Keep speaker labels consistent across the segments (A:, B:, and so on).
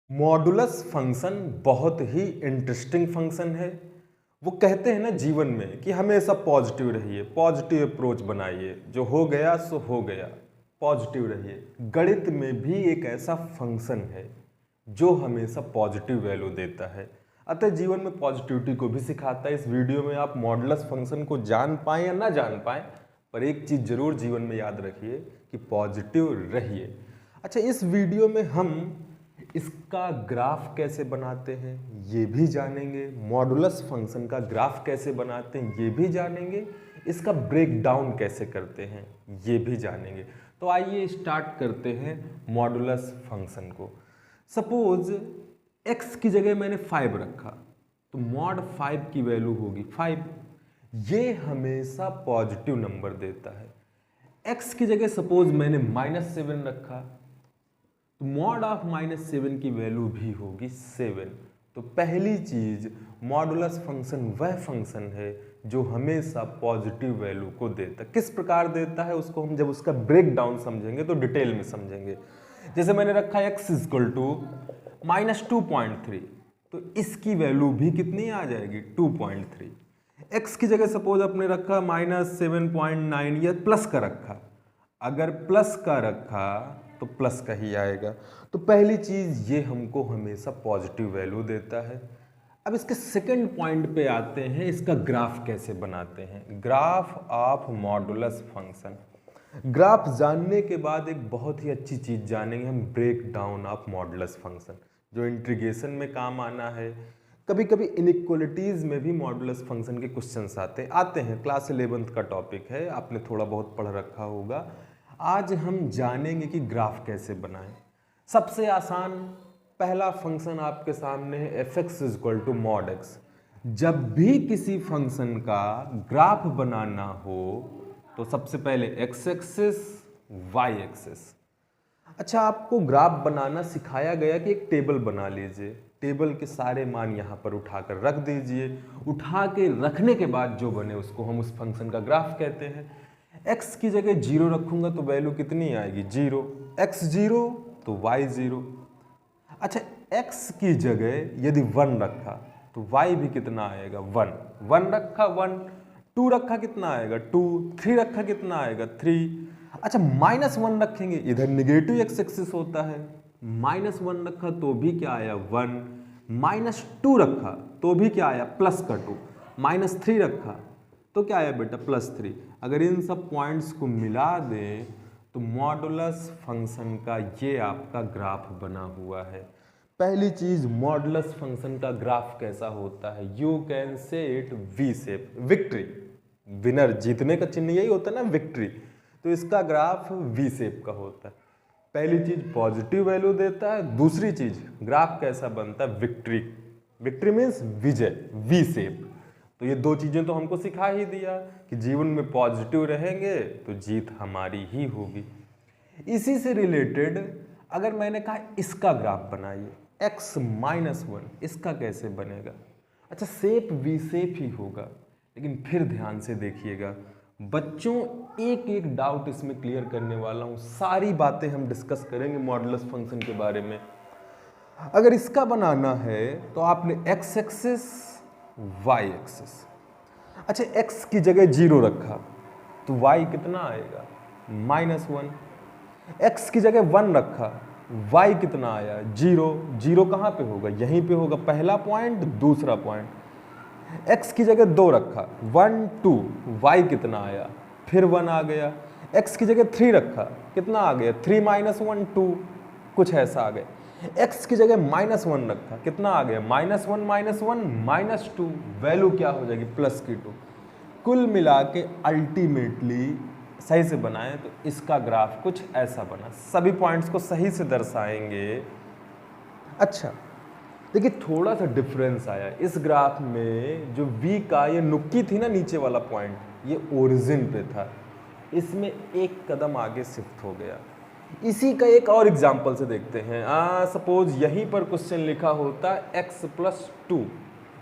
A: Modulus function बहुत ही interesting function है। वो कहते हैं ना जीवन में कि हमेशा पॉजिटिव रहिए, पॉजिटिव अप्रोच बनाइए, जो हो गया सो हो गया, पॉजिटिव रहिए। गणित में भी एक ऐसा फंक्शन है जो हमेशा पॉजिटिव वैल्यू देता है, अतः जीवन में पॉजिटिविटी को भी सिखाता है। इस वीडियो में आप मॉडुलस फंक्शन को जान पाएं या ना जान पाएं, पर एक चीज़ जरूर जीवन में याद रखिए कि पॉजिटिव रहिए। अच्छा, इस वीडियो में हम इसका ग्राफ कैसे बनाते हैं ये भी जानेंगे, मॉडुलस फंक्शन का ग्राफ कैसे बनाते हैं ये भी जानेंगे, इसका ब्रेक डाउन कैसे करते हैं ये भी जानेंगे। तो आइए स्टार्ट करते हैं मॉडुलस फंक्शन को। सपोज x की जगह मैंने 5 रखा तो मॉड 5 की वैल्यू होगी 5। ये हमेशा पॉजिटिव नंबर देता है। x की जगह सपोज मैंने -7 रखा तो मॉड ऑफ -7 की वैल्यू भी होगी 7। तो पहली चीज, मॉडुलस फंक्शन वह फंक्शन है जो हमेशा पॉजिटिव वैल्यू को देता है। किस प्रकार देता है उसको हम जब उसका ब्रेक डाउन समझेंगे तो डिटेल में समझेंगे। जैसे मैंने रखा x = -2.3 तो इसकी वैल्यू भी कितनी आ जाएगी 2.3। x की जगह सपोज अपने रखा -7.9 या प्लस का रखा, अगर प्लस का रखा तो प्लस का ही आएगा। तो पहली चीज ये हमको हमेशा पॉजिटिव वैल्यू देता है। अब इसके सेकंड पॉइंट पे आते हैं, इसका ग्राफ कैसे बनाते हैं। Graph of modulus function. Graph जानने के बाद एक बहुत ही अच्छी चीज जानेंगे हम, break down of modulus function, जो इंटीग्रेशन में काम आना है। कभी कभी इनइक्वालिटीज में भी मॉडुलस फंक्शन के क्वेश्चंस आते हैं। क्लास 11th का टॉपिक है, आपने थोड़ा बहुत पढ़ रखा होगा। आज हम जानेंगे कि ग्राफ कैसे बनाएं। सबसे आसान पहला फंक्शन आपके सामने है f(x) = mod x। जब भी किसी फंक्शन का ग्राफ बनाना हो तो सबसे पहले x एक्सिस y एक्सिस। अच्छा, आपको ग्राफ बनाना सिखाया गया कि एक टेबल बना लीजिए, टेबल के सारे मान यहाँ पर उठाकर रख दीजिए। उठा के रखने के बाद जो बने उसको हम उस फंक्शन का ग्राफ कहते हैं। x की जगह 0 रखूंगा तो वैल्यू कितनी आएगी 0, x 0 तो y 0। अच्छा, x की जगह यदि 1 रखा तो y भी कितना आएगा 1, 1 रखा 1, 2 रखा कितना आएगा 2, 3 रखा कितना आएगा 3। अच्छा, -1 रखेंगे, इधर निगेटिव x एक्सिस होता है, -1 रखा तो भी क्या आया 1, -2 रखा तो भी क्या आया +2, -3 रखा तो क्या आया बेटा +3। अगर इन सब पॉइंट्स को मिला दें तो मॉडुलस फंक्शन का ये आपका ग्राफ बना हुआ है। पहली चीज, मॉडुलस फंक्शन का ग्राफ कैसा होता है, you can say it V shape, victory, winner, जीतने का चिन्ह यही होता है ना विक्ट्री। तो इसका ग्राफ वी शेप का होता है। पहली चीज पॉजिटिव वैल्यू देता है, दूसरी चीज ग्राफ कैसा बनता है विक्ट्री, विक्ट्री मीन्स विजय, वी शेप। तो ये दो चीजें तो हमको सिखा ही दिया कि जीवन में पॉजिटिव रहेंगे तो जीत हमारी ही होगी। इसी से रिलेटेड अगर मैंने कहा इसका ग्राफ बनाइए x-1, इसका कैसे बनेगा। अच्छा, शेप वी शेप ही होगा, लेकिन फिर ध्यान से देखिएगा बच्चों, एक एक डाउट इसमें क्लियर करने वाला हूं। सारी बातें हम डिस्कस करेंगे मॉडुलस फंक्शन के बारे में। अगर इसका बनाना है तो आपने x एक्सिस y एक्सिस, अच्छा x की जगह 0 रखा तो y कितना आएगा -1, x की जगह 1 रखा y कितना आया 0, 0 कहाँ पे होगा यहीं पे होगा, पहला पॉइंट दूसरा पॉइंट। x की जगह 2 रखा 1 2, y कितना आया फिर 1 आ गया। x की जगह 3 रखा कितना आ गया 3 -1 2, कुछ ऐसा आ गया। x की जगह -1 रखा कितना आ गया -1 -2, वैल्यू क्या हो जाएगी +2। कुल मिला के अल्टीमेटली सही से बनाएं तो इसका ग्राफ कुछ ऐसा बना। सभी पॉइंट्स को सही से दर्शाएंगे। अच्छा देखिए, थोड़ा सा डिफरेंस आया इस ग्राफ में। जो v का ये नुक्की थी ना नीचे वाला पॉइंट, ये ओरिजिन पे था, इसमें एक कदम आगे शिफ्ट हो गया। इसी का एक और एग्जाम्पल से देखते हैं। सपोज यहीं पर क्वेश्चन लिखा होता x + 2,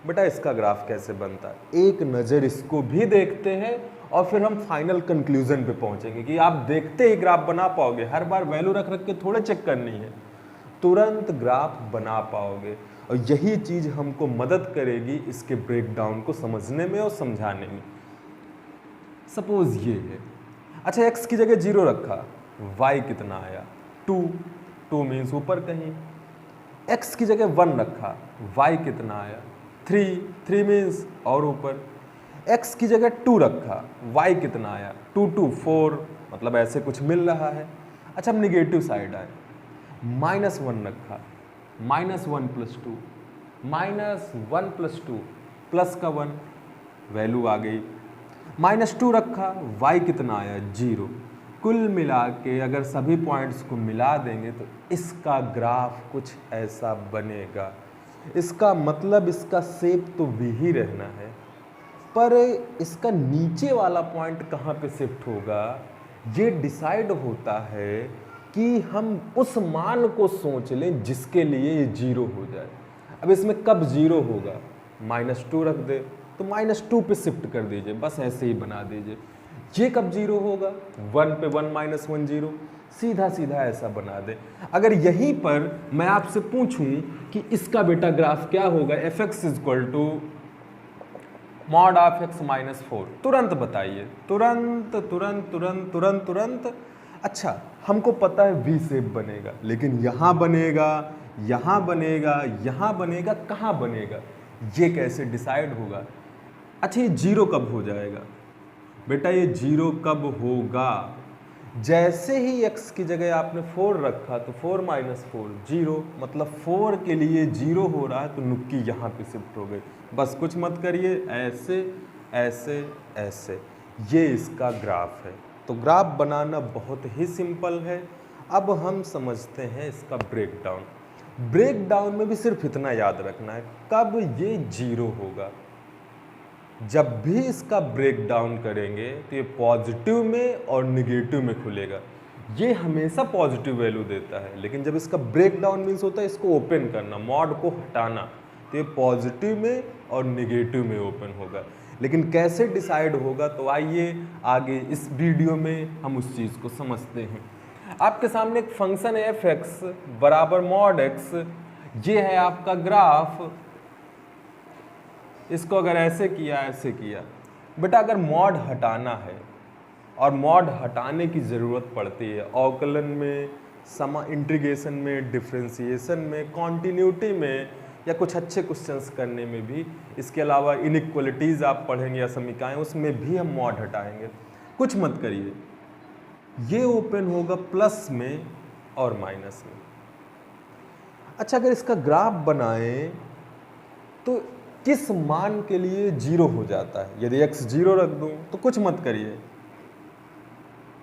A: बेटा इसका ग्राफ कैसे बनता है, एक नज़र इसको भी देखते हैं और फिर हम फाइनल कंक्लूजन पे पहुंचेंगे कि आप देखते ही ग्राफ बना पाओगे, हर बार वैल्यू रख रख के थोड़े चेक करनी है। तुरंत ग्राफ बना पाओगे। और यही चीज़ हमको मदद करेगी इसके ब्रेकडाउन को समझने में और समझाने में। सपोज ये है, अच्छा x की जगह 0 रखा, y कितना आया 2, 2 मीन्स ऊपर कहीं। x की जगह 1 रखा, y कितना आया 3, 3 मीन्स और ऊपर। x की जगह 2 रखा, y कितना आया 2, 2 4, मतलब ऐसे कुछ मिल रहा है। अच्छा अब निगेटिव साइड आए, -1 रखा, -1 + 2, -1 + 2 प्लस का 1, वैल्यू आ गई। -2 रखा, y कितना आया 0। कुल मिला के अगर सभी पॉइंट्स को मिला देंगे तो इसका ग्राफ कुछ ऐसा बनेगा। इसका मतलब इसका शेप तो v ही रहना है, पर इसका नीचे वाला पॉइंट कहाँ पे शिफ्ट होगा ये डिसाइड होता है कि हम उस मान को सोच लें जिसके लिए ये 0 हो जाए। अब इसमें कब 0 होगा, -2 रख दे तो -2 पे शिफ्ट कर दीजिए, बस ऐसे ही बना दीजिए। ये कब 0 होगा, 1 पे 1 -1 0, सीधा सीधा ऐसा बना दे। अगर यहीं पर मैं आपसे पूछूं कि इसका बेटा ग्राफ क्या होगा, f(x) = mod of x - 4, तुरंत बताइए, तुरंत तुरंत तुरंत तुरंत तुरंत। अच्छा हमको पता है v शेप बनेगा, लेकिन यहाँ बनेगा, यहाँ बनेगा, यहाँ बनेगा, कहाँ बनेगा ये कैसे डिसाइड होगा। अच्छा ये 0 कब हो जाएगा बेटा, ये 0 कब होगा, जैसे ही x की जगह आपने 4 रखा तो 4 - 4 0, मतलब 4 के लिए 0 हो रहा है तो नुक्की यहाँ पे शिफ्ट हो गई। बस कुछ मत करिए, ऐसे ऐसे ऐसे, ये इसका ग्राफ है। तो ग्राफ बनाना बहुत ही सिंपल है। अब हम समझते हैं इसका ब्रेकडाउन। ब्रेकडाउन में भी सिर्फ इतना याद रखना है, कब ये 0 होगा, जब भी इसका ब्रेकडाउन करेंगे तो ये पॉजिटिव में और निगेटिव में खुलेगा। ये हमेशा पॉजिटिव वैल्यू देता है, लेकिन जब इसका ब्रेकडाउन मीन्स होता है इसको ओपन करना, मॉड को हटाना, तो ये पॉजिटिव में और निगेटिव में ओपन होगा। लेकिन कैसे डिसाइड होगा, तो आइए आगे इस वीडियो में हम उस चीज़ को समझते हैं। आपके सामने एक फंक्शन है f(x) = mod x, ये है आपका ग्राफ। इसको अगर ऐसे किया, ऐसे किया, बेटा अगर मॉड हटाना है और मॉड हटाने की ज़रूरत पड़ती है अवकलन में, इंटीग्रेशन में, डिफरेंशिएशन में, कॉन्टिन्यूटी में, या कुछ अच्छे क्वेश्चंस करने में भी, इसके अलावा इनइक्वलिटीज़ आप पढ़ेंगे या समीकरण, उसमें भी हम मॉड हटाएंगे। कुछ मत करिए, ये ओपन होगा प्लस में और माइनस में। अच्छा अगर इसका ग्राफ बनाएं तो किस मान के लिए 0 हो जाता है, यदि x 0 रख दूं तो कुछ मत करिए,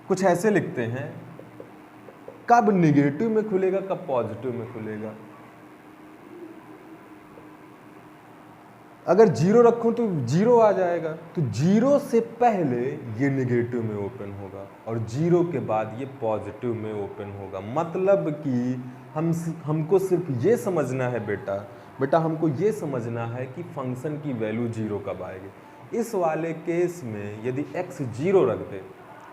A: कुछ ऐसे लिखते हैं, कब निगेटिव में खुलेगा, कब पॉजिटिव में खुलेगा। अगर 0 रखूं तो 0 आ जाएगा, तो 0 से पहले ये निगेटिव में ओपन होगा और 0 के बाद ये पॉजिटिव में ओपन होगा। मतलब कि हमको सिर्फ ये समझना है बेटा हमको ये समझना है कि फंक्शन की वैल्यू 0 कब आएगी। इस वाले केस में यदि x 0 रख दे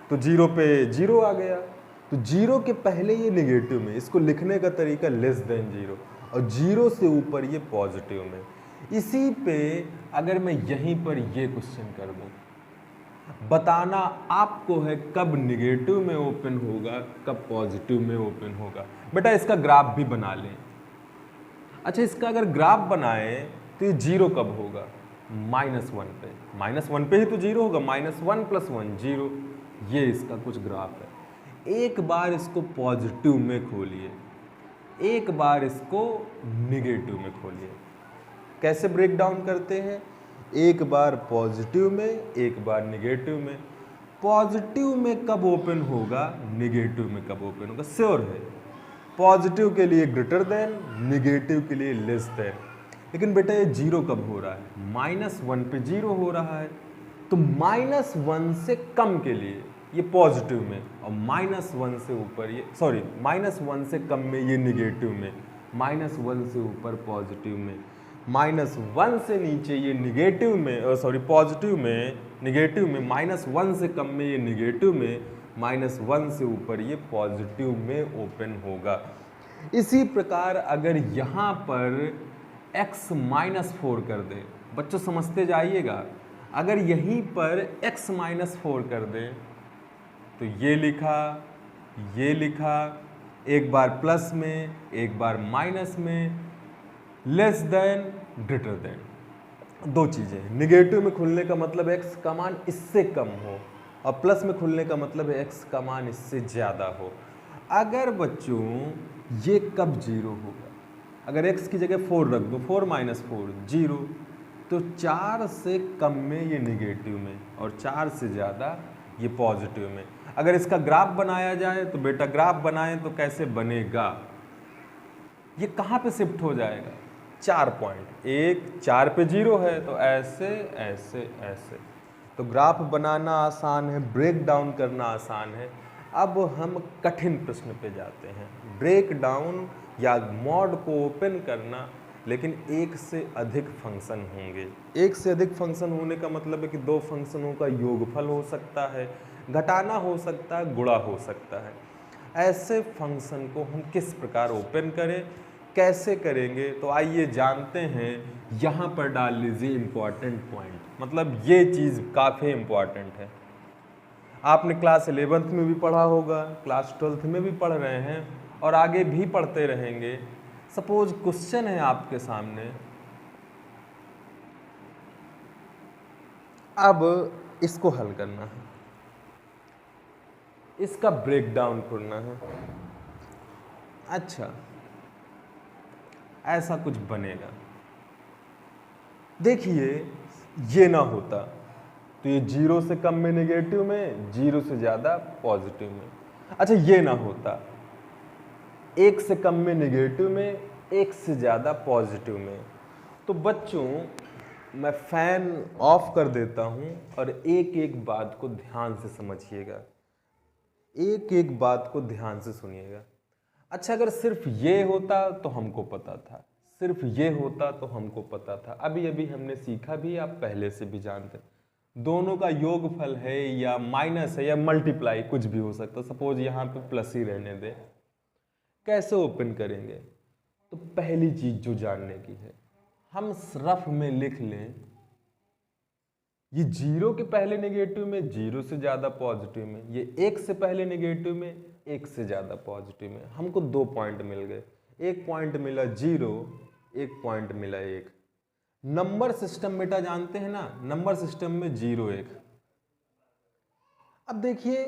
A: तो 0 पे 0 आ गया, तो 0 के पहले ये निगेटिव में, इसको लिखने का तरीका <0 और 0 से ऊपर ये पॉजिटिव में। इसी पे अगर मैं यहीं पर ये क्वेश्चन कर दूं, बताना आपको है कब निगेटिव में ओपन होगा, कब पॉजिटिव में ओपन होगा। बेटा इसका ग्राफ भी बना लें। अच्छा इसका अगर ग्राफ बनाए तो ये 0 कब होगा, -1 पे, -1 पे ही तो 0 होगा, -1 + 1 0, ये इसका कुछ ग्राफ है। एक बार इसको पॉजिटिव में खोलिए, एक बार इसको निगेटिव में खोलिए। कैसे ब्रेक डाउन करते हैं, एक बार पॉजिटिव में, एक बार निगेटिव में। पॉजिटिव में कब ओपन होगा, निगेटिव में कब ओपन होगा, श्योर है। पॉजिटिव के लिए ग्रेटर देन, निगेटिव के लिए लेस देन। लेकिन बेटा ये 0 कब हो रहा है, -1 पे 0 हो रहा है, तो -1 से कम के लिए ये पॉजिटिव में, और -1 से ऊपर ये, सॉरी -1 से कम में ये निगेटिव में, -1 से ऊपर पॉजिटिव में, -1 से नीचे ये निगेटिव में, सॉरी पॉजिटिव में, निगेटिव में, -1 से कम में ये निगेटिव में, -1 से ऊपर ये पॉजिटिव में ओपन होगा। इसी प्रकार अगर यहाँ पर x -4 कर दे, बच्चों समझते जाइएगा, अगर यहीं पर x -4 कर दे तो ये लिखा, एक बार प्लस में एक बार माइनस में, लेस देन ग्रेटर देन। दो चीज़ें, निगेटिव में खुलने का मतलब x का मान इससे कम हो और प्लस में खुलने का मतलब है x का मान इससे ज़्यादा हो। अगर बच्चों ये कब जीरो होगा, अगर x की जगह 4 रख दो, 4 - 4 0, तो 4 से कम में ये निगेटिव में और 4 से ज़्यादा ये पॉजिटिव में। अगर इसका ग्राफ बनाया जाए तो बेटा ग्राफ बनाएं तो कैसे बनेगा, ये कहाँ पे शिफ्ट हो जाएगा, 4 पॉइंट, 1 4 पे 0 है तो ऐसे ऐसे ऐसे। तो ग्राफ बनाना आसान है, ब्रेक डाउन करना आसान है। अब हम कठिन प्रश्न पे जाते हैं, ब्रेक डाउन या मॉड को ओपन करना, लेकिन एक से अधिक फंक्शन होंगे। एक से अधिक फंक्शन होने का मतलब है कि दो फंक्शनों का योगफल हो सकता है, घटाना हो सकता है, गुणा हो सकता है। ऐसे फंक्शन को हम किस प्रकार ओपन करें, कैसे करेंगे, तो आइए जानते हैं। यहाँ पर डाल लीजिए इम्पॉर्टेंट पॉइंट, मतलब ये चीज़ काफ़ी इम्पॉर्टेंट है। आपने क्लास 11th में भी पढ़ा होगा, क्लास 12th में भी पढ़ रहे हैं और आगे भी पढ़ते रहेंगे। सपोज क्वेश्चन है आपके सामने, अब इसको हल करना है, इसका ब्रेक डाउन करना है। अच्छा, ऐसा कुछ बनेगा, देखिए ये ना होता तो ये 0 से कम में नेगेटिव में, 0 से ज़्यादा पॉजिटिव में। अच्छा, ये ना होता 1 से कम में नेगेटिव में, 1 से ज़्यादा पॉजिटिव में। तो बच्चों मैं फैन ऑफ कर देता हूँ और एक एक बात को ध्यान से समझिएगा, एक एक बात को ध्यान से सुनिएगा। अच्छा, अगर सिर्फ ये होता तो हमको पता था, सिर्फ ये होता तो हमको पता था। अभी अभी हमने सीखा भी, आप पहले से भी जानते, दोनों का योगफल है या माइनस है या मल्टीप्लाई, कुछ भी हो सकता। सपोज यहाँ पे प्लस ही रहने दे, कैसे ओपन करेंगे? तो पहली चीज जो जानने की है, हम रफ में लिख लें, ये 0 के पहले नेगेटिव में, 0 से ज्यादा पॉजिटिव में, ये 1 से पहले नेगेटिव में, 1 से ज्यादा पॉजिटिव में। हमको 2 पॉइंट मिल गए, एक पॉइंट मिला 0, एक पॉइंट मिला 1। नंबर सिस्टम बेटा जानते हैं ना, नंबर सिस्टम में 0 1। अब देखिए,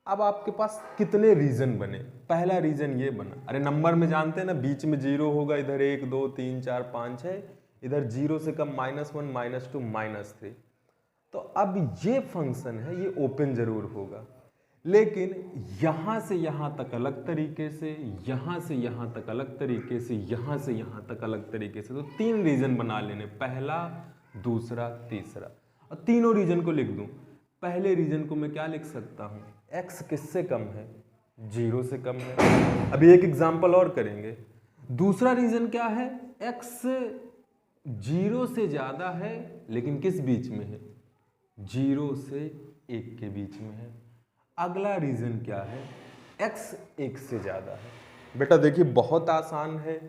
A: अब आपके पास कितने रीजन बने। पहला रीजन ये बना, अरे नंबर में जानते हैं ना, बीच में 0 होगा, इधर 1 2 3 4 5 है, इधर 0 से कम -1 -2 -3। तो अब ये फंक्शन है, ये ओपन जरूर होगा, लेकिन यहां से यहां तक अलग तरीके से, यहां से यहां तक अलग तरीके से, यहां से यहां तक अलग तरीके से। तो 3 रीजन बना लेने, पहला, दूसरा, तीसरा, और तीनों रीजन को लिख दूं। पहले रीजन को मैं क्या लिख सकता हूं, x किससे कम है, 0 से कम है। अभी एक एग्जांपल और करेंगे। दूसरा रीजन क्या है, x 0 से ज्यादा है, लेकिन किस बीच में है, 0 से 1 के बीच में है। अगला रीजन क्या है, x 1 से ज्यादा है। बेटा देखिए बहुत आसान है,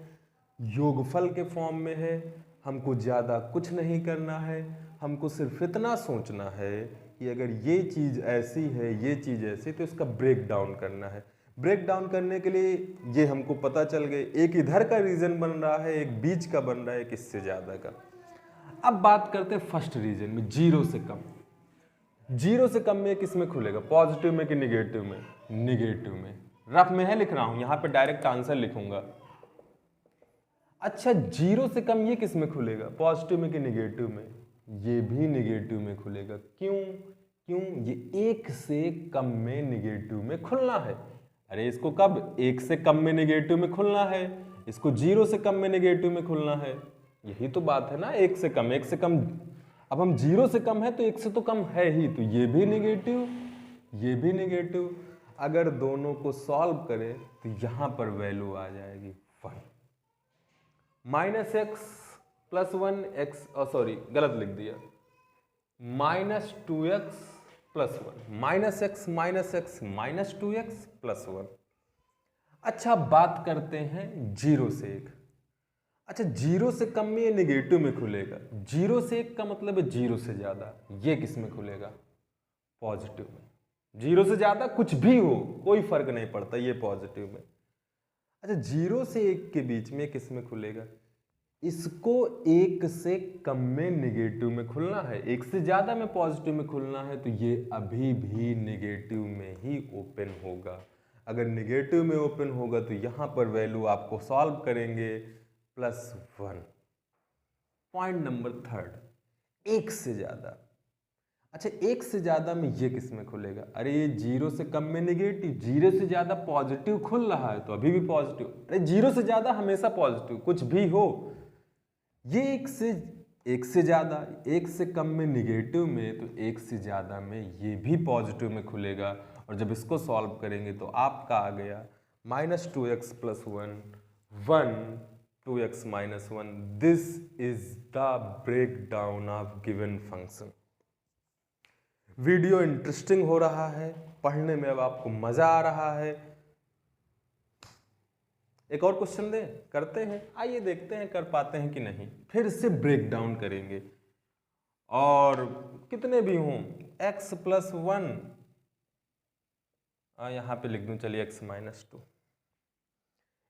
A: योगफल के फॉर्म में है, हमको ज्यादा कुछ नहीं करना है, हमको सिर्फ इतना सोचना है कि अगर ये चीज ऐसी है, ये चीज ऐसी, तो इसका ब्रेक डाउन करना है। ब्रेक डाउन करने के लिए ये हमको पता चल गए, एक इधर का रीजन बन रहा है, एक बीच का बन रहा है, एक इससे ज्यादा का। अब बात करते हैं फर्स्ट रीजन में, 0 से कम। 0 से कम में किस में खुलेगा, पॉजिटिव में कि निगेटिव में, निगेटिव में। रफ में है लिख रहा हूं, यहां पे डायरेक्ट आंसर लिखूंगा। अच्छा, 0 से कम ये किस में खुलेगा, पॉजिटिव में कि निगेटिव में, ये भी निगेटिव में खुलेगा। क्यों क्यों, ये 1 से कम में निगेटिव में खुलना है। अरे इसको कब, 1 से कम में निगेटिव में खुलना है, इसको 0 से कम में निगेटिव में खुलना है। यही तो बात है ना, 1 से कम, 1 से कम। अब हम 0 से कम है तो 1 से तो कम है ही, तो ये भी निगेटिव, ये भी निगेटिव। अगर दोनों को सॉल्व करें तो यहां पर वैल्यू आ जाएगी 1। -x + 1 x, सॉरी गलत लिख दिया, -2x + 1, -x -x -2x + 1। अच्छा, बात करते हैं 0 से 1। अच्छा, 0 से कम में ये निगेटिव में खुलेगा। 0 से 1 का मतलब है 0 से ज़्यादा। ये किस में खुलेगा? पॉजिटिव में। 0 से ज़्यादा कुछ भी हो, कोई फर्क नहीं पड़ता, ये पॉजिटिव में। अच्छा, 0 से 1 के बीच में किस में खुलेगा? इसको 1 से कम में निगेटिव में खुलना है, 1 से ज़्यादा में पॉजिटिव में खुलना है, तो ये अभी भी निगेटिव में ही ओपन होगा। अगर निगेटिव में ओपन होगा तो यहाँ पर वैल्यू आपको सॉल्व करेंगे +1। पॉइंट नंबर 3, 1 से ज़्यादा। अच्छा, 1 से ज़्यादा में ये किस में खुलेगा? अरे ये 0 से कम में निगेटिव, 0 से ज़्यादा पॉजिटिव खुल रहा है तो अभी भी पॉजिटिव। अरे 0 से ज़्यादा हमेशा पॉजिटिव, कुछ भी हो। ये 1 से ज़्यादा, 1 से कम में निगेटिव में, तो 1 से ज़्यादा में ये भी पॉजिटिव में खुलेगा। और जब इसको सॉल्व करेंगे तो आपका आ गया -2x + 1, 1, 2x - 1। This is the break down of given function. Video interesting हो रहा है, पढ़ने में अब आपको मजा आ रहा है। एक और क्वेश्चन दें, करते हैं, आइए देखते हैं कर पाते हैं कि नहीं। फिर से ब्रेक डाउन करेंगे और कितने भी हों, x + 1, यहाँ पे लिख दूं, चलिए x - 2,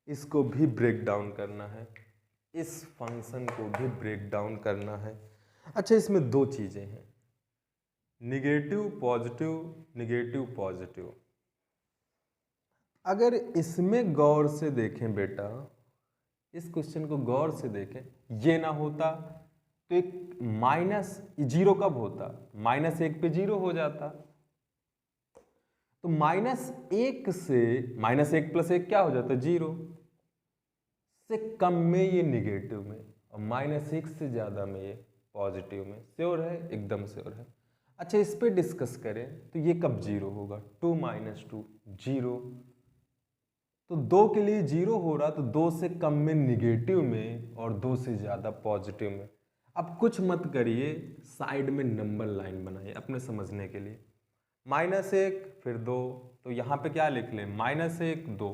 A: इसको भी ब्रेक डाउन करना है, इस फंक्शन को भी ब्रेक डाउन करना है। अच्छा, इसमें दो चीजें हैं, निगेटिव पॉजिटिव, निगेटिव पॉजिटिव। अगर इसमें गौर से देखें बेटा, इस क्वेश्चन को गौर से देखें, ये ना होता तो एक -0 कब होता? -1 पे 0 हो जाता। तो -1 से -1 + 1 क्या हो जाता? 0 से कम में ये निगेटिव में, और -1 से ज़्यादा में ये पॉजिटिव में। श्योर है? एकदम श्योर है। अच्छा, इस पे डिस्कस करें तो ये कब 0 होगा? 2 - 2 0। तो 2 के लिए 0 हो रहा, तो 2 से कम में निगेटिव में और 2 से ज़्यादा पॉजिटिव में। अब कुछ मत करिए, साइड में नंबर लाइन बनाइए अपने समझने के लिए। -1 फिर 2, तो यहाँ पे क्या लिख लें? -1 2।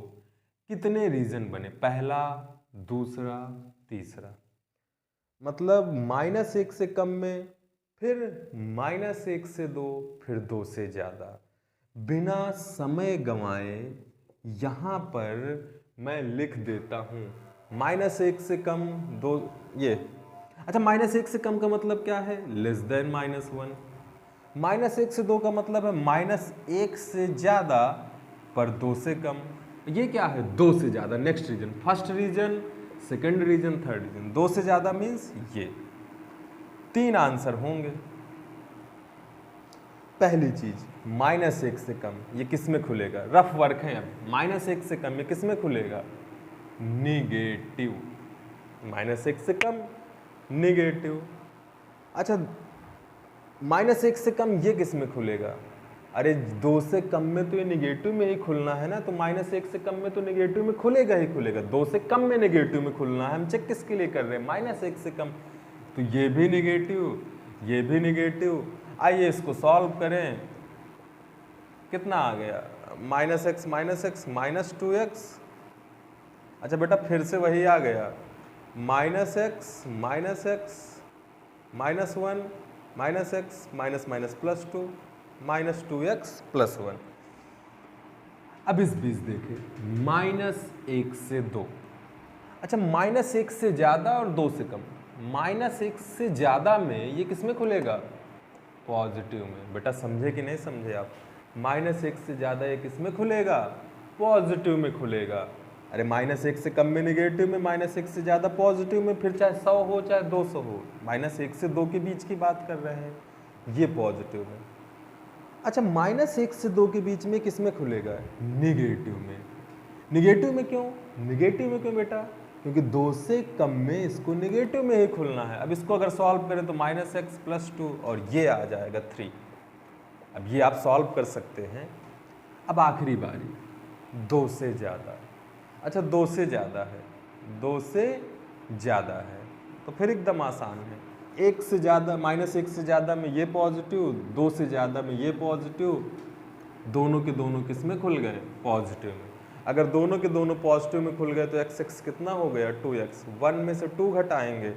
A: कितने रीजन बने? पहला, दूसरा, तीसरा। मतलब -1 से कम में, फिर -1 से 2, फिर 2 से ज़्यादा। बिना समय गंवाए यहाँ पर मैं लिख देता हूँ -1 से कम 2, ये। अच्छा, -1 से कम का मतलब क्या है? <-1। -1 से 2 का मतलब है -1 से ज़्यादा पर 2 से कम। ये क्या है? 2 से ज़्यादा। Next region, first region, second region, third region. 2 से ज़्यादा मीन्स ये 3 आंसर होंगे। पहली चीज, -1 से कम, ये किस में खुलेगा? रफ वर्क है अब। -1 से कम ये किस में खुलेगा? निगेटिव। -1 से कम निगेटिव। अच्छा, -1 से कम ये किस में खुलेगा? अरे 2 से कम में तो ये निगेटिव में ही खुलना है ना, तो -1 से कम में तो निगेटिव में खुलेगा ही खुलेगा। 2 से कम में निगेटिव में खुलना है, हम चेक किसके लिए कर रहे हैं? -1 से कम, तो ये भी निगेटिव, ये भी निगेटिव। आइए इसको सॉल्व करें, कितना आ गया? -x -2x। अच्छा बेटा, फिर से वही आ गया, -x -x -1 -x +2 -2x + 1। अब इस बीच देखें, -1 से 2। अच्छा, -1 से ज़्यादा और 2 से कम। -1 से ज़्यादा में ये किस में खुलेगा? पॉजिटिव में। बेटा समझे कि नहीं समझे आप? -1 से ज़्यादा ये किस में खुलेगा? पॉजिटिव में खुलेगा। अरे -1 से कम में निगेटिव में, -1 से ज़्यादा पॉजिटिव में, फिर चाहे 100 हो चाहे 200 हो। -1 से 2 के बीच की बात कर रहे हैं, ये पॉजिटिव में। अच्छा, -1 से 2 के बीच में किस में खुलेगा? निगेटिव में। निगेटिव में क्यों? निगेटिव में क्यों बेटा? क्योंकि 2 से कम में इसको निगेटिव में ही खुलना है। अब इसको अगर सॉल्व करें तो -x + 2 और ये आ जाएगा 3। अब ये आप सॉल्व कर सकते हैं। अब आखिरी बारी, 2 से ज़्यादा। अच्छा, 2 से ज़्यादा है, 2 से ज़्यादा है, तो फिर एकदम आसान है। 1 से ज़्यादा, -1 से ज़्यादा में ये पॉजिटिव, 2 से ज़्यादा में ये पॉजिटिव, दोनों के दोनों किस में खुल गए? पॉजिटिव में। अगर दोनों के दोनों पॉजिटिव में खुल गए तो एक्स एक्स कितना हो गया 2x, 1 में से 2 घटाएंगे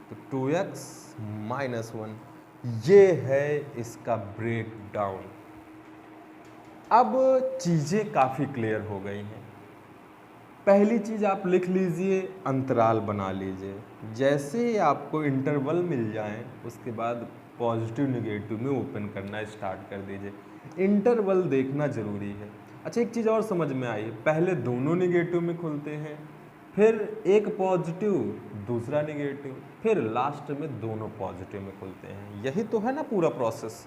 A: तो 2x माइनस 1। ये है इसका ब्रेक डाउन। अब चीज़ें काफ़ी क्लियर हो गई हैं। पहली चीज़ आप लिख लीजिए, अंतराल बना लीजिए। जैसे ही आपको इंटरवल मिल जाए उसके बाद पॉजिटिव निगेटिव में ओपन करना स्टार्ट कर दीजिए। इंटरवल देखना ज़रूरी है। अच्छा, एक चीज़ और समझ में आई, पहले दोनों निगेटिव में खुलते हैं, फिर एक पॉजिटिव दूसरा निगेटिव, फिर लास्ट में दोनों पॉजिटिव में खुलते हैं। यही तो है ना पूरा प्रोसेस।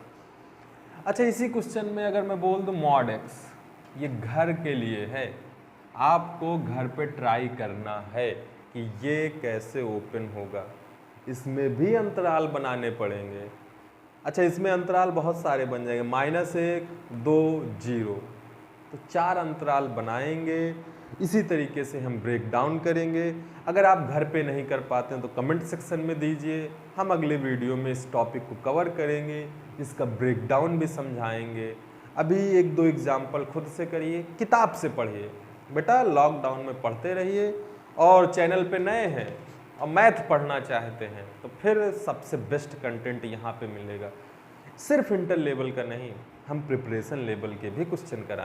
A: अच्छा, इसी क्वेश्चन में अगर मैं बोल दूं मॉड एक्स, ये घर के लिए है, आपको घर पे ट्राई करना है कि ये कैसे ओपन होगा। इसमें भी अंतराल बनाने पड़ेंगे। अच्छा, इसमें अंतराल बहुत सारे बन जाएंगे, -1 2 0, तो 4 अंतराल बनाएंगे। इसी तरीके से हम ब्रेक डाउन करेंगे। अगर आप घर पे नहीं कर पाते हैं तो कमेंट सेक्शन में दीजिए, हम अगले वीडियो में इस टॉपिक को कवर करेंगे, इसका ब्रेक डाउन भी समझाएंगे। अभी 1-2 एग्जाम्पल खुद से करिए, किताब से पढ़िए बेटा, लॉकडाउन में पढ़ते रहिए। और चैनल पे नए हैं और मैथ पढ़ना चाहते हैं तो फिर सबसे बेस्ट कंटेंट यहाँ पे मिलेगा। सिर्फ इंटर लेवल का नहीं, हम प्रिपरेशन लेवल के भी क्वेश्चन कराएं।